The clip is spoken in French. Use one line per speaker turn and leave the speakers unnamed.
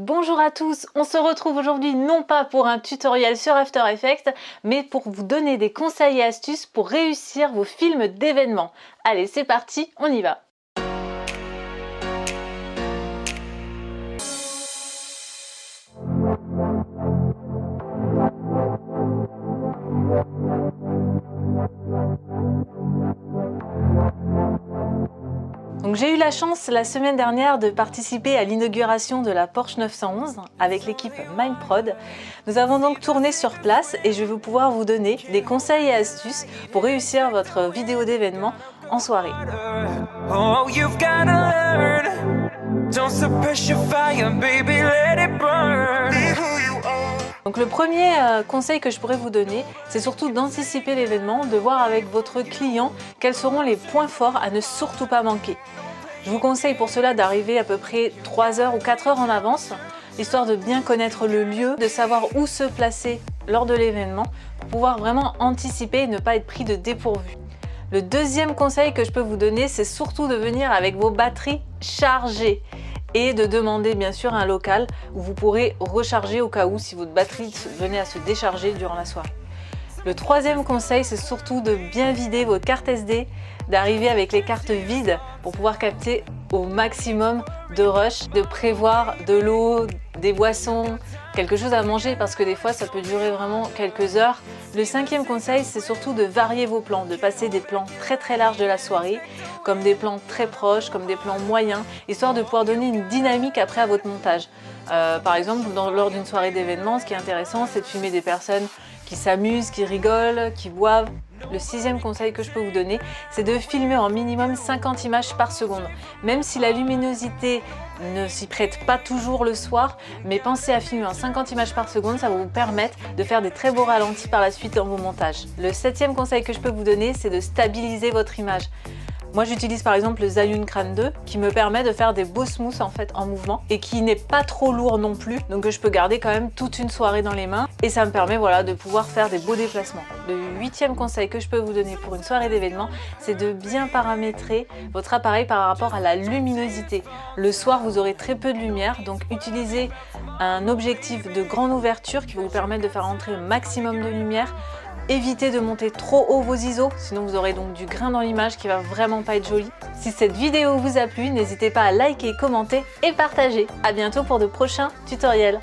Bonjour à tous, on se retrouve aujourd'hui non pas pour un tutoriel sur After Effects, mais pour vous donner des conseils et astuces pour réussir vos films d'événements. Allez, c'est parti, on y va! Donc j'ai eu la chance la semaine dernière de participer à l'inauguration de la Porsche 911 avec l'équipe Mindprod. Nous avons donc tourné sur place et je vais pouvoir vous donner des conseils et astuces pour réussir votre vidéo d'événement en soirée. Donc le premier conseil que je pourrais vous donner, c'est surtout d'anticiper l'événement, de voir avec votre client quels seront les points forts à ne surtout pas manquer. Je vous conseille pour cela d'arriver à peu près 3 heures ou 4 heures en avance, histoire de bien connaître le lieu, de savoir où se placer lors de l'événement, pour pouvoir vraiment anticiper et ne pas être pris de dépourvu. Le deuxième conseil que je peux vous donner, c'est surtout de venir avec vos batteries chargées et de demander bien sûr un local où vous pourrez recharger au cas où si votre batterie venait à se décharger durant la soirée. Le troisième conseil, c'est surtout de bien vider votre carte SD, d'arriver avec les cartes vides pour pouvoir capter au maximum de rush, de prévoir de l'eau, des boissons, quelque chose à manger parce que des fois ça peut durer vraiment quelques heures. Le cinquième conseil, c'est surtout de varier vos plans, de passer des plans très larges de la soirée, comme des plans très proches, comme des plans moyens, histoire de pouvoir donner une dynamique après à votre montage. Par exemple, lors d'une soirée d'événement, ce qui est intéressant, c'est de filmer des personnes qui s'amusent, qui rigolent, qui boivent. Le sixième conseil que je peux vous donner, c'est de filmer en minimum 50 images par seconde. Même si la luminosité ne s'y prête pas toujours le soir, mais pensez à filmer en 50 images par seconde, ça va vous permettre de faire des très beaux ralentis par la suite dans vos montages. Le septième conseil que je peux vous donner, c'est de stabiliser votre image. Moi j'utilise par exemple le Zhiyun Crane 2 qui me permet de faire des beaux smooths en fait en mouvement et qui n'est pas trop lourd non plus, donc que je peux garder quand même toute une soirée dans les mains et ça me permet voilà, de pouvoir faire des beaux déplacements. Le huitième conseil que je peux vous donner pour une soirée d'événement, c'est de bien paramétrer votre appareil par rapport à la luminosité. Le soir vous aurez très peu de lumière, donc utilisez un objectif de grande ouverture qui va vous permettre de faire entrer un maximum de lumière. Évitez de monter trop haut vos ISO, sinon vous aurez donc du grain dans l'image qui va vraiment pas être joli. Si cette vidéo vous a plu, n'hésitez pas à liker, commenter et partager. À bientôt pour de prochains tutoriels.